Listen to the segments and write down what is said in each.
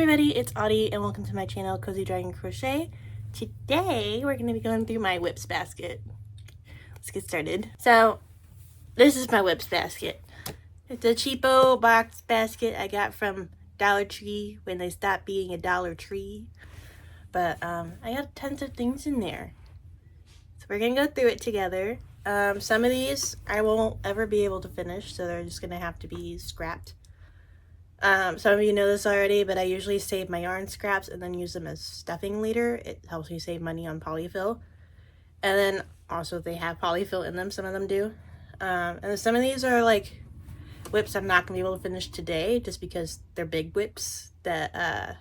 everybody, it's Audie and welcome to my channel, Cozy Dragon Crochet. Today we're going to be going through my whips basket. Let's get started. So this is my whips basket. It's a cheapo box basket I got from Dollar Tree when they stopped being a Dollar Tree. But I got tons of things in there. So we're going to go through it together. Some of these I won't ever be able to finish, so they're just going to have to be scrapped. Some of you know this already, but I usually save my yarn scraps and then use them as stuffing later. It helps me save money on polyfill. And then also they have polyfill in them, some of them do. And then some of these are like whips I'm not going to be able to finish today just because they're big whips that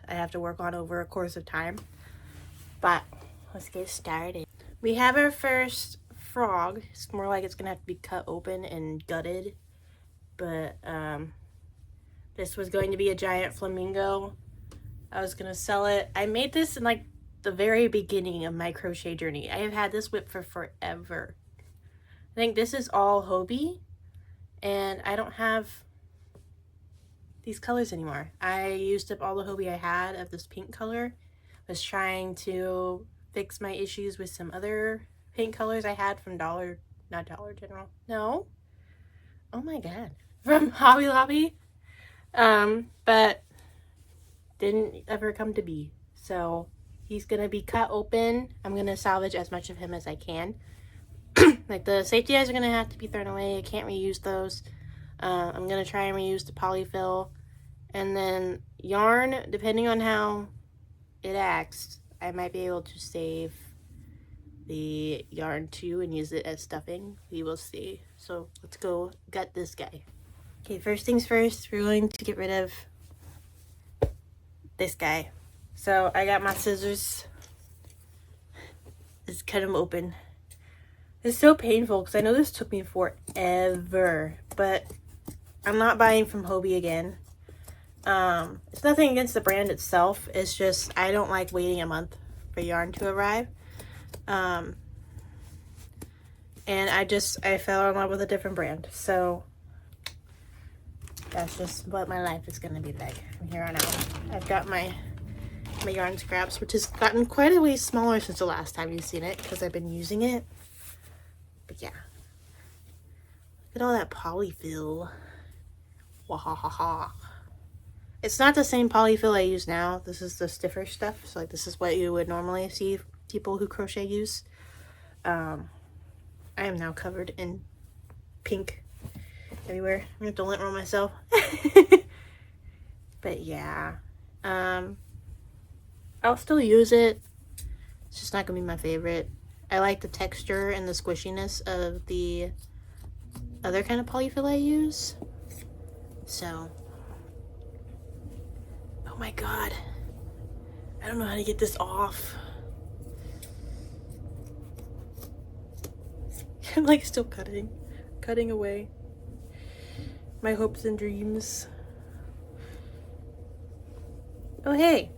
I have to work on over a course of time. But let's get started. We have our first frog. It's more like it's going to have to be cut open and gutted. But this was going to be a giant flamingo. I was going to sell it. I made this in like the very beginning of my crochet journey. I have had this whip for forever. I think this is all Hobie. And I don't have these colors anymore. I used up all the Hobie I had of this pink color. Was trying to fix my issues with some other pink colors I had from not Dollar General. No. Oh my god. From Hobby Lobby. But didn't ever come to be. So he's gonna be cut open. I'm gonna salvage as much of him as I can. Like the safety eyes are gonna have to be thrown away. I can't reuse those. I'm gonna try and reuse the polyfill. And then yarn, depending on how it acts, I might be able to save the yarn too and use it as stuffing. We will see. So let's go gut this guy. Okay, first things first, we're going to get rid of this guy. So I got my scissors. Just cut him open. It's so painful because I know this took me forever, but I'm not buying from Hobie again. It's nothing against the brand itself. It's just I don't like waiting a month for yarn to arrive. And I fell in love with a different brand. So that's just what my life is going to be like from here on out. I've got my yarn scraps, which has gotten quite a way smaller since the last time you've seen it because I've been using it. But yeah. Look at all that polyfill. Wahahaha. It's not the same polyfill I use now. This is the stiffer stuff. So like this is what you would normally see people who crochet use. I am now covered in pink everywhere. I'm gonna have to lint roll myself. But yeah. I'll still use it. It's just not gonna be my favorite. I like the texture and the squishiness of the other kind of polyfill I use. So, oh my god. I don't know how to get this off. I'm like still cutting away my hopes and dreams. Oh hey,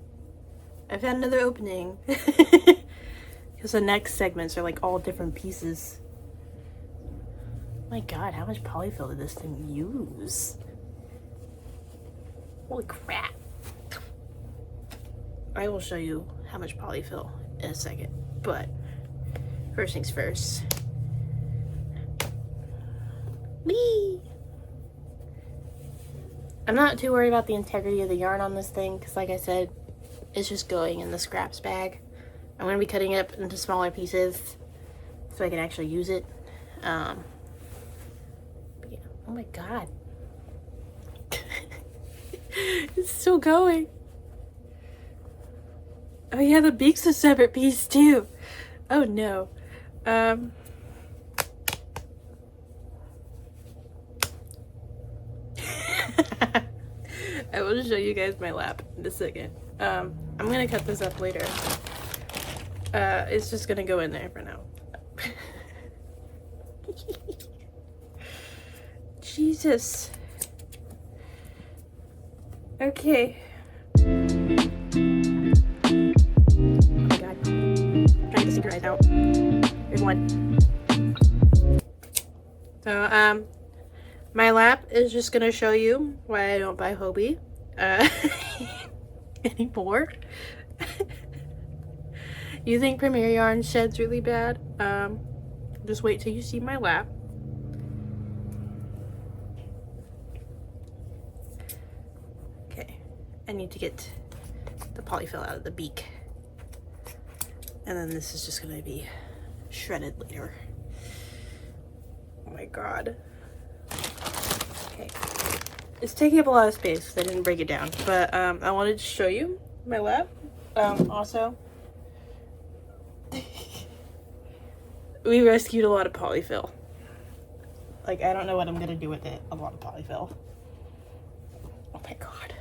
I found another opening. Because the next segments are like all different pieces. My god, how much polyfill did this thing use? Holy crap. I will show you how much polyfill in a second, but first things first. Whee! I'm not too worried about the integrity of the yarn on this thing because like I said, it's just going in the scraps bag. I'm going to be cutting it up into smaller pieces so I can actually use it. But yeah. Oh my god. It's still going. Oh yeah, the beak's a separate piece too. Oh no. I will show you guys my lap in a second. I'm gonna cut this up later. It's just gonna go in there for now. Jesus. Okay. Oh my god. I'm trying to synchronize out. There's one. So, my lap is just gonna show you why I don't buy Hobie. anymore. You think Premier Yarn sheds really bad? Just wait till you see my lap. Okay, I need to get the polyfill out of the beak. And then this is just gonna be shredded later. Oh my god. Okay. It's taking up a lot of space because I didn't break it down. But I wanted to show you my lab. Also, we rescued a lot of polyfill. Like, I don't know what I'm gonna do with it. A lot of polyfill. Oh my god.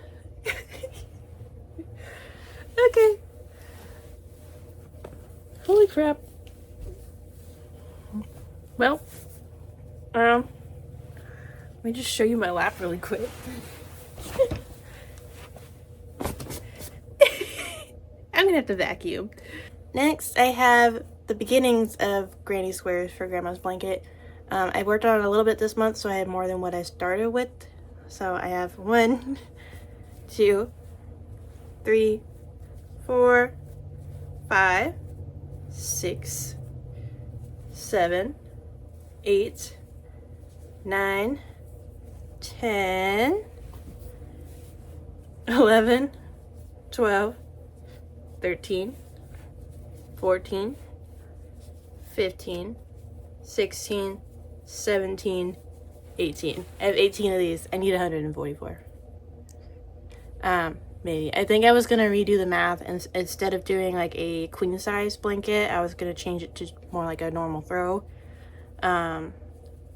Okay. Holy crap. Well, let me just show you my lap really quick. I'm gonna have to vacuum. Next, I have the beginnings of granny squares for Grandma's blanket. I worked on it a little bit this month, so I had more than what I started with. So I have 1, 2, 3, 4, 5, 6, 7, 8, 9, 10, 11, 12, 13, 14, 15, 16, 17, 18. I have 18 of these. I need 144. Maybe. I think I was going to redo the math, and instead of doing like a queen size blanket, I was going to change it to more like a normal throw.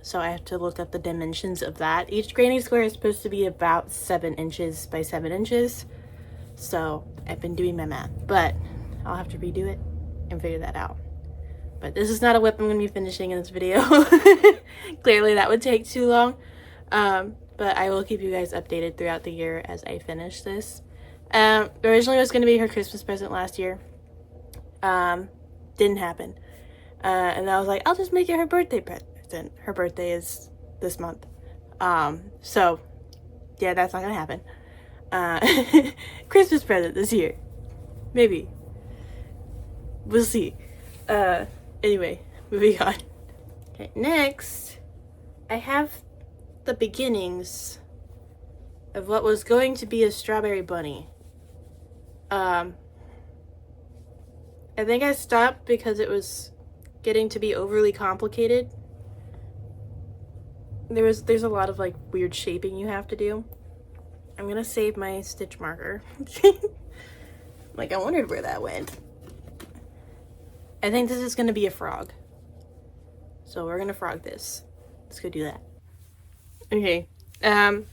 So I have to look up the dimensions of that. Each granny square is supposed to be about 7 inches by 7 inches. So I've been doing my math, but I'll have to redo it and figure that out. But this is not a whip I'm going to be finishing in this video. Clearly that would take too long. But I will keep you guys updated throughout the year as I finish this. Originally it was going to be her Christmas present last year. Didn't happen. And I was like, I'll just make it her birthday present. Her birthday is this month. So yeah, that's not going to happen. Christmas present this year. Maybe. We'll see. Anyway, moving on. Okay, next, I have the beginnings of what was going to be a strawberry bunny. I think I stopped because it was getting to be overly complicated. There's a lot of like weird shaping you have to do. I'm gonna save my stitch marker. Like, I wondered where that went. I think this is gonna be a frog. So we're gonna frog this. Let's go do that. Okay. We're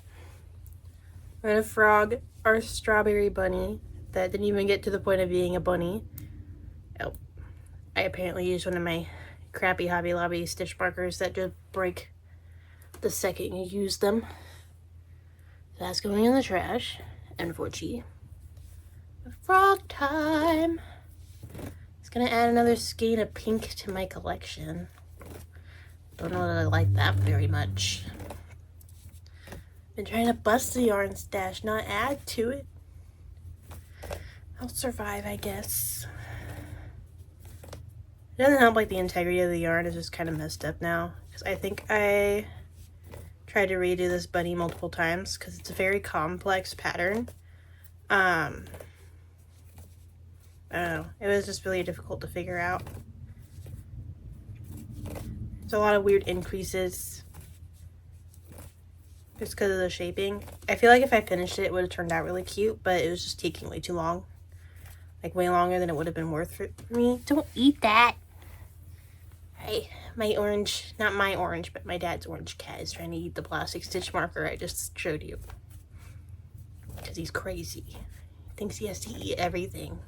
gonna frog our strawberry bunny that didn't even get to the point of being a bunny. Oh. I apparently used one of my crappy Hobby Lobby stitch markers that just break the second you use them. That's going in the trash, unfortunately. Frog time! It's gonna add another skein of pink to my collection. Don't know that I like that very much. Been trying to bust the yarn stash, not add to it. I'll survive, I guess. It doesn't help like the integrity of the yarn is just kind of messed up now. Because I think I tried to redo this bunny multiple times because it's a very complex pattern. I don't know. It was just really difficult to figure out. There's a lot of weird increases just because of the shaping. I feel like if I finished it, it would have turned out really cute, but it was just taking way too long. Like, way longer than it would have been worth for me. Don't eat that! Hey, my orange, not my orange, but my dad's orange cat is trying to eat the plastic stitch marker I just showed you. Because he's crazy. He thinks he has to eat everything.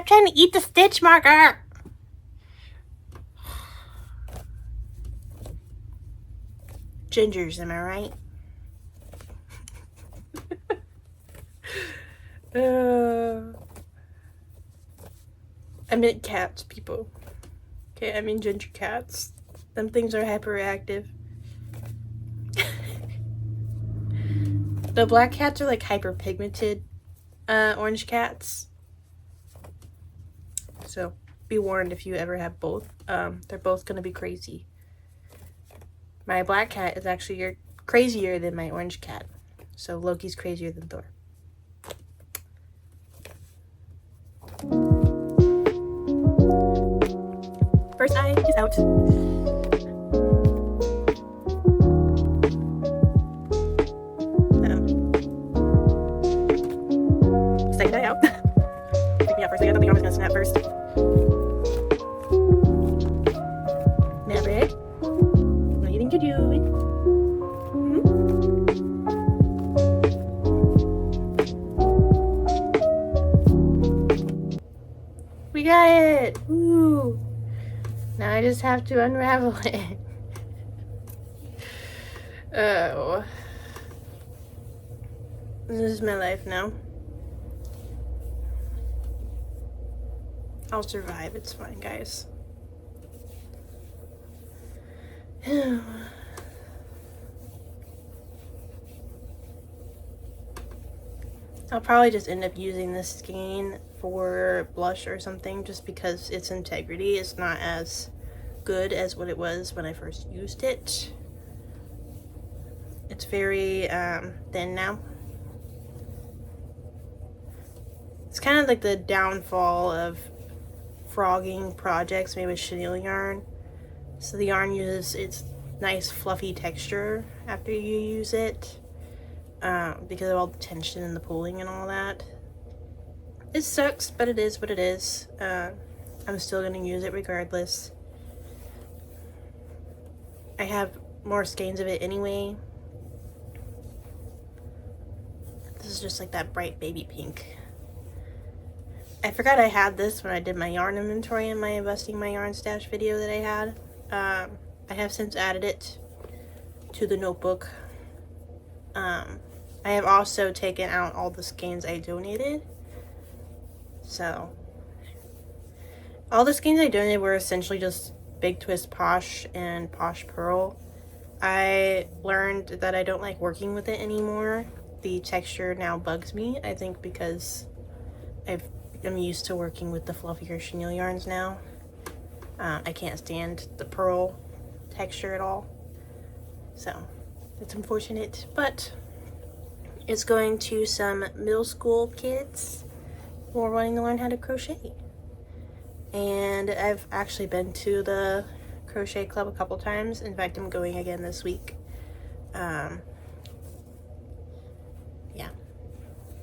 Stop trying to eat the stitch marker. Gingers, am I right? I meant cats, people. Okay, I mean ginger cats. Them things are hyperactive. The black cats are like hyperpigmented orange cats. So be warned if you ever have both. They're both gonna be crazy. My black cat is actually crazier than my orange cat. So Loki's crazier than Thor. First eye is out. Second eye out. Freaked me out for a second. I thought the arm was gonna snap first. Maverick, what do you think you're doing? We got it! Woo! Now I just have to unravel it. Oh. This is my life now. I'll survive. It's fine, guys. I'll probably just end up using this skein for blush or something just because its integrity is not as good as what it was when I first used it. It's very thin now. It's kind of like the downfall of frogging projects made with chenille yarn. So the yarn uses its nice fluffy texture after you use it. Because of all the tension and the pulling and all that. It sucks, but it is what it is. I'm still going to use it regardless. I have more skeins of it anyway. This is just like that bright baby pink. I forgot I had this when I did my yarn inventory in my investing my yarn stash video that I had. I have since added it to the notebook. I have also taken out all the skeins I donated. So, all the skeins I donated were essentially just Big Twist Posh and Posh Pearl. I learned that I don't like working with it anymore. The texture now bugs me, I think because I'm used to working with the fluffier chenille yarns now. I can't stand the pearl texture at all. So, it's unfortunate, but it's going to some middle school kids who are wanting to learn how to crochet. And I've actually been to the crochet club a couple times. In fact, I'm going again this week. Yeah.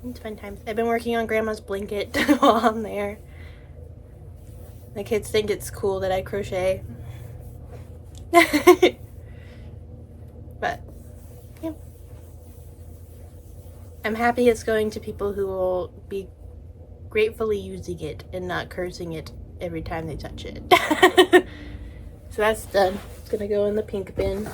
It's fun times. I've been working on Grandma's blanket while I'm there. The kids think it's cool that I crochet. But, yeah. I'm happy it's going to people who will be gratefully using it and not cursing it every time they touch it. So that's done. It's gonna go in the pink bin.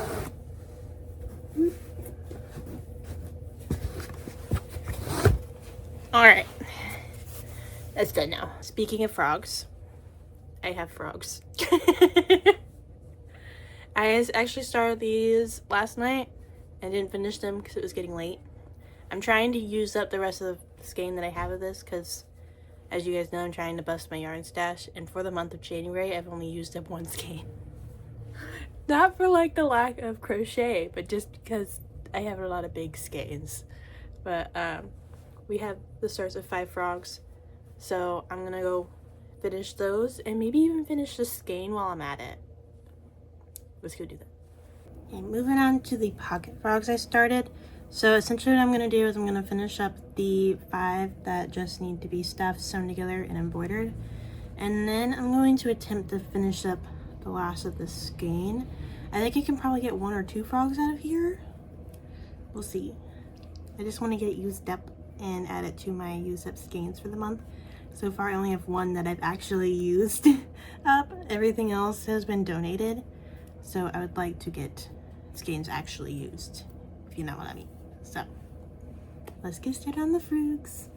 Alright. That's done now. Speaking of frogs, I have frogs. I actually started these last night and didn't finish them because it was getting late. I'm trying to use up the rest of the skein that I have of this because, as you guys know, I'm trying to bust my yarn stash, and for the month of January I've only used up one skein. Not for like the lack of crochet, but just because I have a lot of big skeins. But we have the starts of 5 frogs, so I'm gonna go finish those and maybe even finish the skein while I'm at it. Let's go do that. Okay, moving on to the pocket frogs I started. So essentially what I'm going to do is I'm going to finish up the 5 that just need to be stuffed, sewn together, and embroidered. And then I'm going to attempt to finish up the last of the skein. I think I can probably get 1 or 2 frogs out of here. We'll see. I just want to get it used up and add it to my used up skeins for the month. So far I only have one that I've actually used up. Everything else has been donated. So I would like to get skeins actually used, if you know what I mean. So let's get started on the fruits.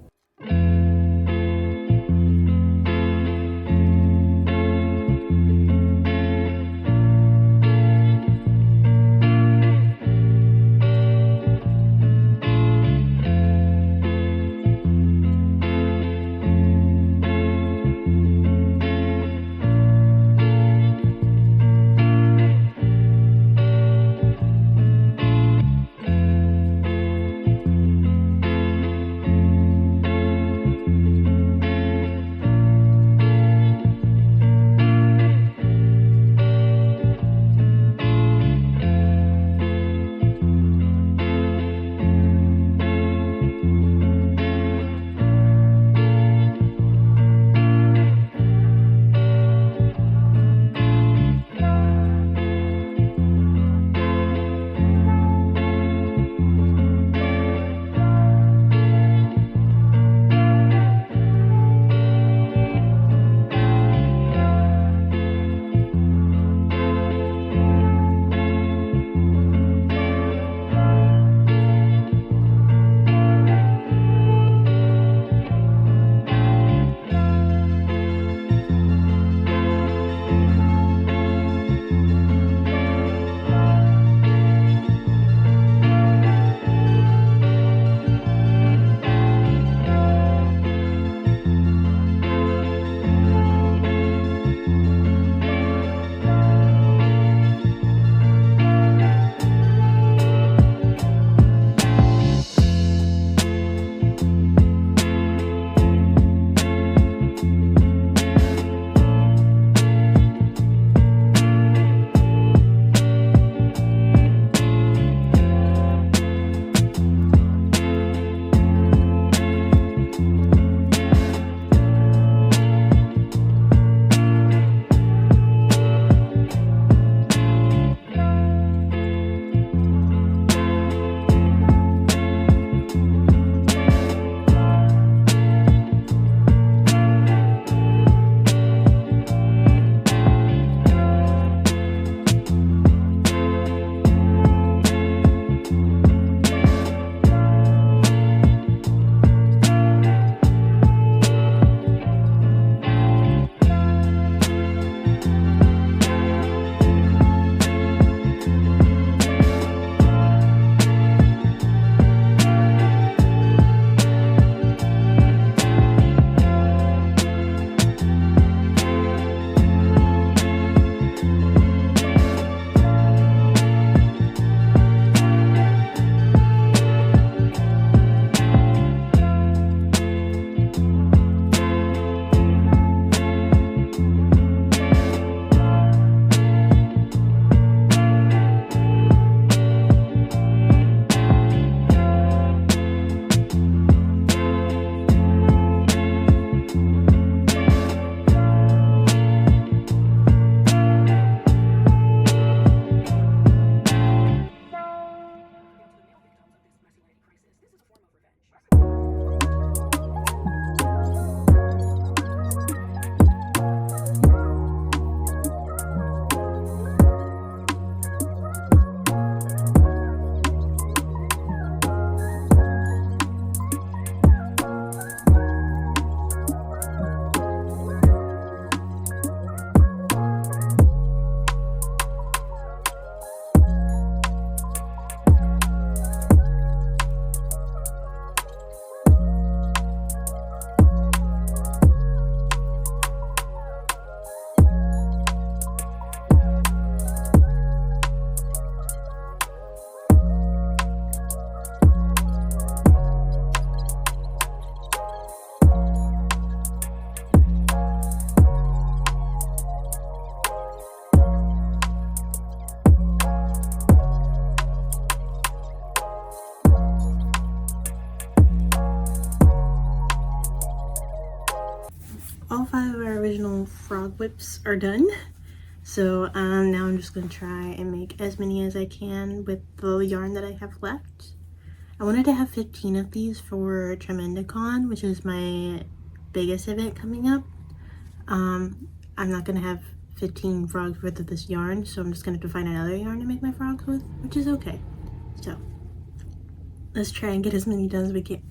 all 5 of our original frog whips are done. So now I'm just going to try and make as many as I can with the yarn that I have left. I wanted to have 15 of these for Tremendicon, which is my biggest event coming up. I'm not gonna have 15 frogs worth of this yarn, so I'm just gonna have to find another yarn to make my frogs with, which is okay. So let's try and get as many done as we can.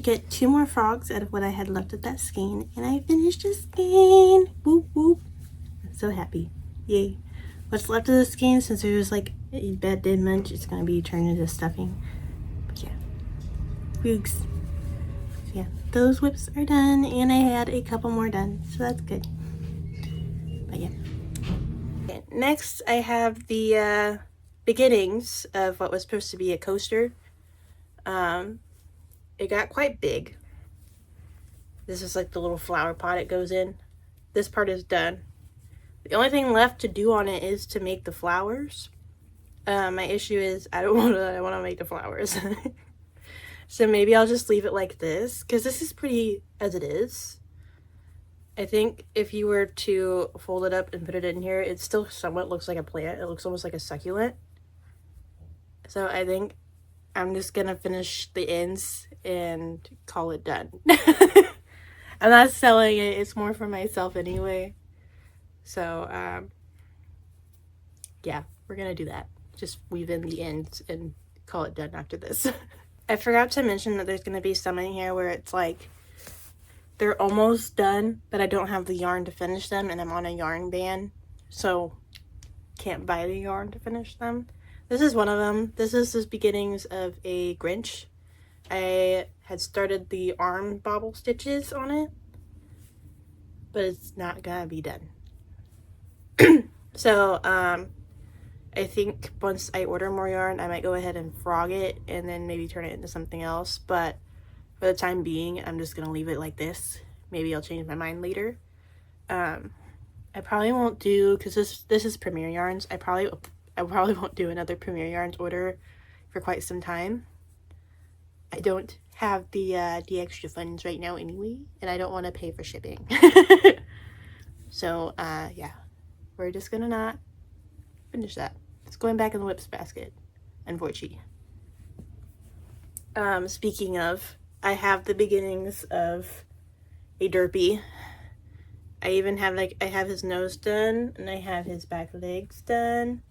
to get 2 more frogs out of what I had left of that skein, and I finished the skein. Whoop whoop. I'm so happy. Yay. What's left of the skein, since there was like a bad dead munch, it's going to be turned into stuffing. But yeah. Woogs. So yeah, those whips are done, and I had a couple more done, so that's good. But yeah. Okay, next I have the beginnings of what was supposed to be a coaster. It got quite big. This is like the little flower pot it goes in. This part is done. The only thing left to do on it is to make the flowers. My issue is I want to make the flowers. So maybe I'll just leave it like this, because this is pretty as it is. I think if you were to fold it up and put it in here, it still somewhat looks like a plant. It looks almost like a succulent. So I think I'm just gonna finish the ends and call it done. I'm not selling it, it's more for myself anyway. So yeah, we're gonna do that. Just weave in the ends and call it done after this. I forgot to mention that there's gonna be some in here where it's like they're almost done, but I don't have the yarn to finish them, and I'm on a yarn ban, so can't buy the yarn to finish them. This is one of them. This is the beginnings of a Grinch. I had started the arm bobble stitches on it, but it's not gonna be done. So I think once I order more yarn, I might go ahead and frog it and then maybe turn it into something else. But for the time being, I'm just gonna leave it like this. Maybe I'll change my mind later. I probably won't do, because this is Premier Yarns. I probably won't do another Premier Yarns order for quite some time. I don't have the extra funds right now anyway, and I don't want to pay for shipping. So yeah, we're just gonna not finish that. It's going back in the whips basket, unfortunately. Speaking of, I have the beginnings of a derpy. I even have I have his nose done, and I have his back legs done,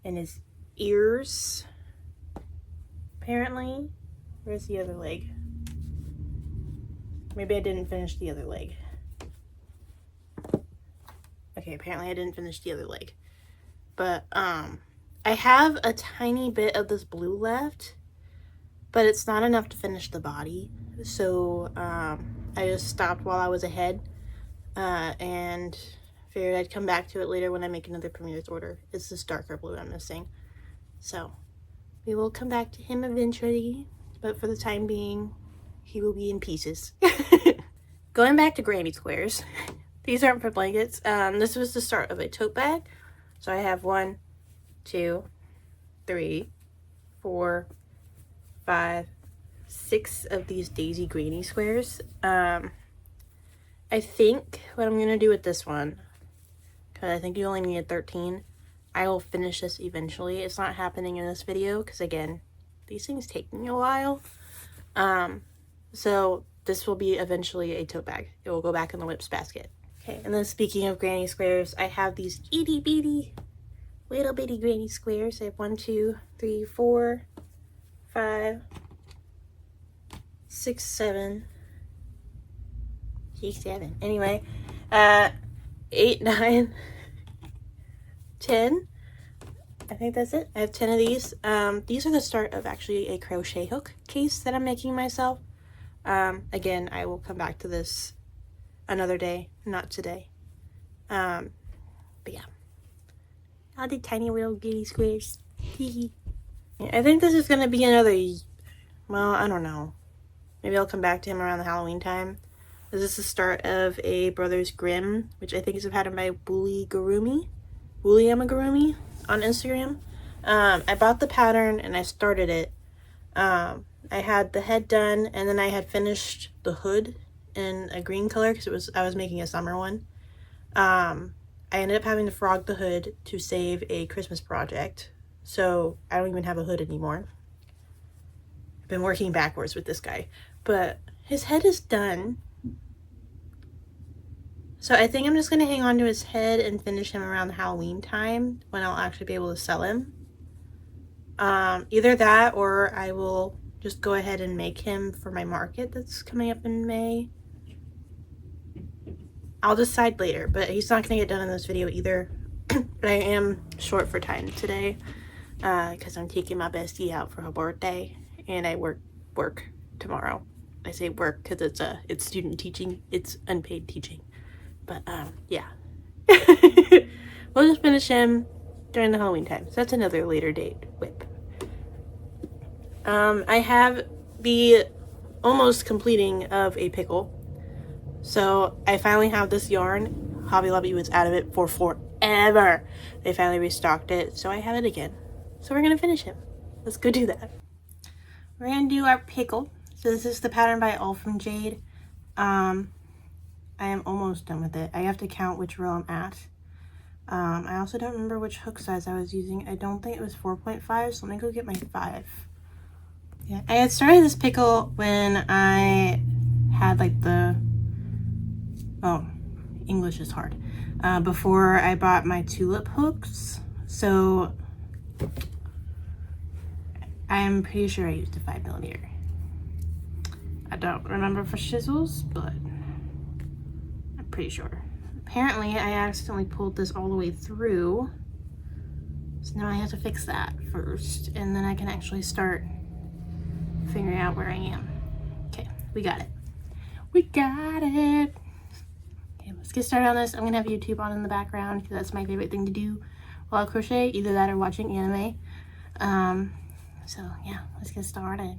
and his ears. Apparently, where's the other leg? Maybe I didn't finish the other leg. Okay, apparently I didn't finish the other leg. But I have a tiny bit of this blue left, but it's not enough to finish the body. So I just stopped while I was ahead, and figured I'd come back to it later when I make another Premier's order. It's this darker blue I'm missing. So we will come back to him eventually, but for the time being, he will be in pieces. Going back to granny squares. These aren't for blankets. This was the start of a tote bag. So I have 1, 2, 3, 4, 5, 6 of these daisy granny squares. I think what I'm going to do with this one, because I think you only need 13, I will finish this eventually. It's not happening in this video because, again, these things take me a while. So this will be eventually a tote bag. It will go back in the whips basket. Okay, and then speaking of granny squares, I have these itty bitty, little bitty granny squares. I have 1, 2, 3, 4, 5, 6, 7. Anyway, 8, 9, 10. I think that's it. I have 10 of these. These are the start of actually a crochet hook case that I'm making myself. Again, I will come back to this another day, not today. But yeah, all the tiny little giddy squares. I think this is gonna be another, well, I don't know. Maybe I'll come back to him around the Halloween time. This is the start of a Brothers Grimm, which I think is a pattern by Woolly Amigurumi on Instagram. I bought the pattern and I started it. I had the head done, and then I had finished the hood in a green color because I was making a summer one. I ended up having to frog the hood to save a Christmas project, so I don't even have a hood anymore. I've been working backwards with this guy, but his head is done. So I think I'm just going to hang on to his head and finish him around the Halloween time when I'll actually be able to sell him. Either that, or I will just go ahead and make him for my market that's coming up in May. I'll decide later, but he's not gonna get done in this video either. But I am short for time today because I'm taking my bestie out for her birthday, and I work tomorrow. I say work because it's student teaching, it's unpaid teaching. But yeah, we'll just finish him during the Halloween time. So that's another later date whip. I have the almost completing of a pickle. So I finally have this yarn. Hobby Lobby was out of it for forever. They finally restocked it, so I have it again. So we're gonna finish him. Let's go do that. We're gonna do our pickle. So this is the pattern by All from Jade. I am almost done with it. I have to count which row I'm at. I also don't remember which hook size I was using. I don't think it was 4.5, so let me go get my 5. Yeah, I had started this pickle when I had like English is hard. Before I bought my tulip hooks. So I am pretty sure I used a 5mm. I don't remember for chisels, but I'm pretty sure. Apparently I accidentally pulled this all the way through. So now I have to fix that first, and then I can actually start figuring out where I am. Okay, we got it. We got it. Okay, let's get started on this. I'm gonna have YouTube on in the background because that's my favorite thing to do while I crochet, either that or watching anime. So yeah, let's get started.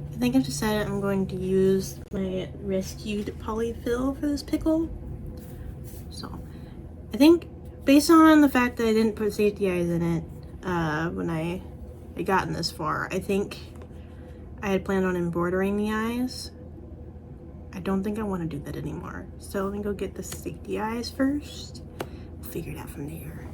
I think I've decided I'm going to use my rescued polyfill for this pickle. So I think based on the fact that I didn't put safety eyes in it when I had gotten this far, I think I had planned on embroidering the eyes. I don't think I want to do that anymore. So let me go get the safety eyes first. We'll figure it out from there.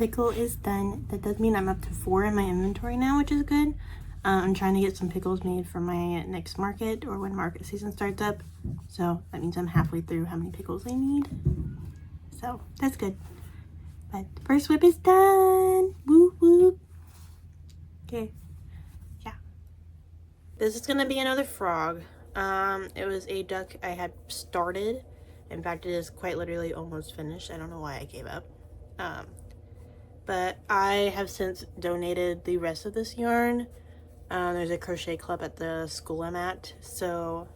pickle is done. That does mean I'm up to 4 in my inventory now, which is good. I'm trying to get some pickles made for my next market, or when market season starts up. So that means I'm halfway through how many pickles I need. So that's good. But the first whip is done. Woo woo. Okay. Yeah. This is gonna be another frog. It was a duck I had started. In fact, it is quite literally almost finished. I don't know why I gave up. But I have since donated the rest of this yarn. There's a crochet club at the school I'm at, so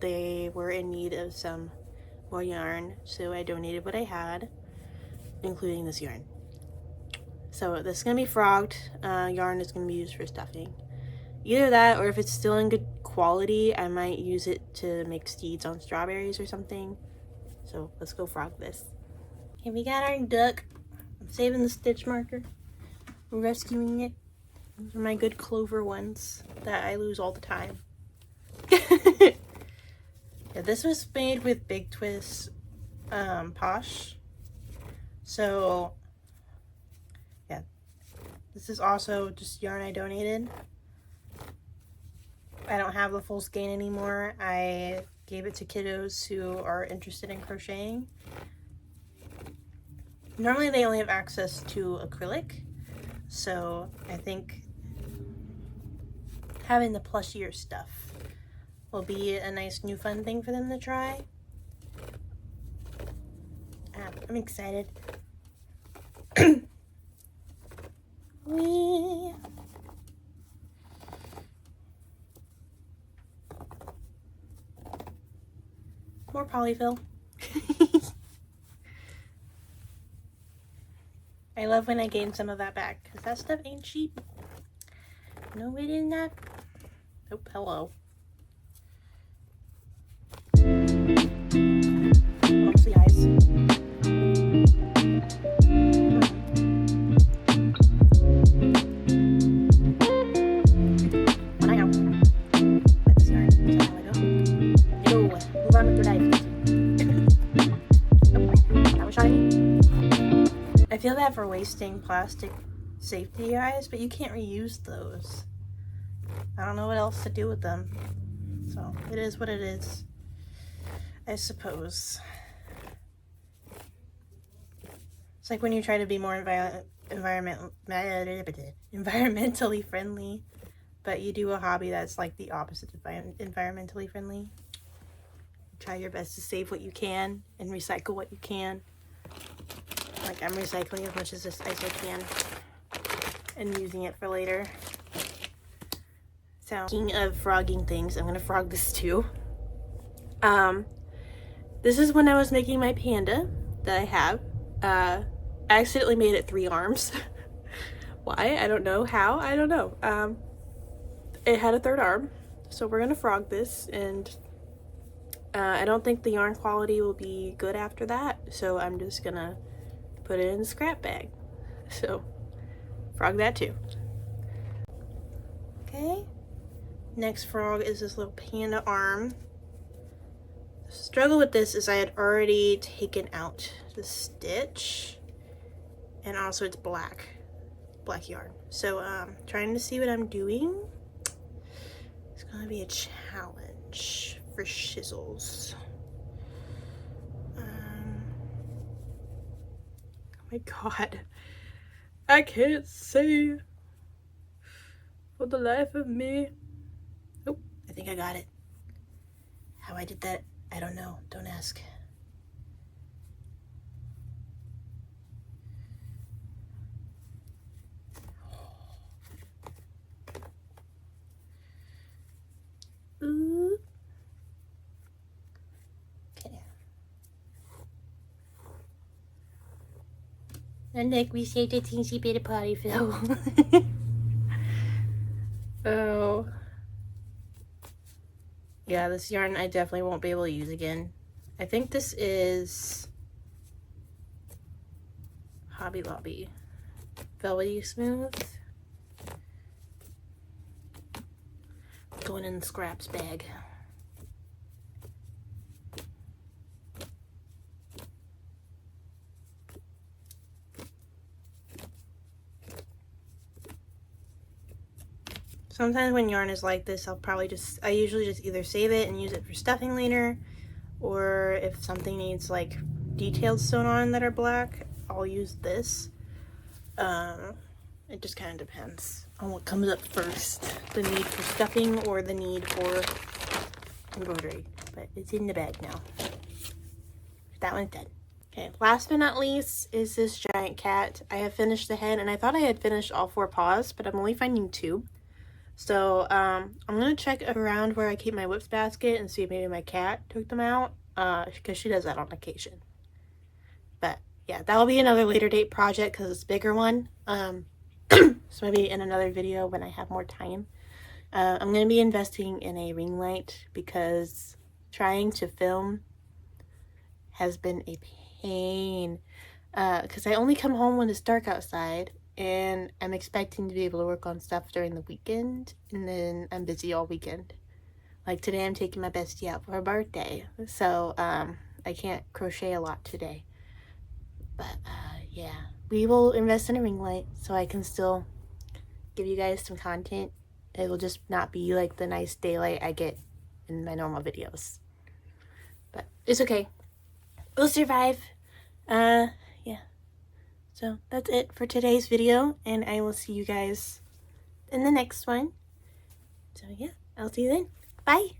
they were in need of some more yarn, so I donated what I had, including this yarn. So this is gonna be frogged. Yarn is gonna be used for stuffing. Either that, or if it's still in good quality, I might use it to make seeds on strawberries or something. So let's go frog this. Okay, we got our duck. I'm saving the stitch marker. We're rescuing it. Those are my good clover ones that I lose all the time. Yeah, this was made with Big Twist Posh. So yeah, this is also just yarn I donated. I don't have the full skein anymore. I gave it to kiddos who are interested in crocheting. Normally they only have access to acrylic, so I think having the plushier stuff will be a nice new fun thing for them to try. I'm excited. Whee! More polyfill. I love when I gain some of that back, because that stuff ain't cheap. No, it is not. Oh, hello. Mostly eyes. What I know. Let this yarn. Is that how I go? Ew. Move on with your life. Oh, that was shiny. I feel bad for wasting plastic safety eyes, but you can't reuse those. I don't know what else to do with them. So it is what it is, I suppose. It's like when you try to be more environmentally friendly, but you do a hobby that's like the opposite of environmentally friendly. Try your best to save what you can and recycle what you can. Like, I'm recycling as much as I can and using it for later. So, speaking of frogging things, I'm gonna frog this too. This is when I was making my panda that I have. I accidentally made it 3 arms. Why? I don't know. How? I don't know. It had a 3rd arm, so we're gonna frog this, and I don't think the yarn quality will be good after that, so I'm just gonna put it in the scrap bag. So, frog that too. Okay. Next frog is this little panda arm. The struggle with this is I had already taken out the stitch, and also it's black yarn. So trying to see what I'm doing. It's gonna be a challenge for shizzles. Oh my god, I can't see for the life of me. Oh, I think I got it. How I did that, I don't know. Don't ask. Ooh. Okay. And look, we saved a teensy bit of polyfill. Oh. Yeah, this yarn I definitely won't be able to use again. I think this is Hobby Lobby. Velvety Smooth. Going in the scraps bag. Sometimes when yarn is like this, I usually just either save it and use it for stuffing later, or if something needs like details sewn on that are black, I'll use this. It just kind of depends on what comes up first, the need for stuffing or the need for embroidery. But it's in the bag now. That one's done. Okay, last but not least is this giant cat. I have finished the head, and I thought I had finished all 4 paws, but I'm only finding 2. So I'm gonna check around where I keep my whips basket and see if maybe my cat took them out, because she does that on occasion. But yeah, that'll be another later date project because it's a bigger one. So maybe in another video when I have more time. I'm gonna be investing in a ring light because trying to film has been a pain, because I only come home when it's dark outside, and I'm expecting to be able to work on stuff during the weekend, and then I'm busy all weekend. Like today I'm taking my bestie out for her birthday, so I can't crochet a lot today. But yeah, we will invest in a ring light so I can still give you guys some content. It will just not be like the nice daylight I get in my normal videos, but it's okay. We'll survive. Yeah. So that's it for today's video, and I will see you guys in the next one. So yeah, I'll see you then. Bye.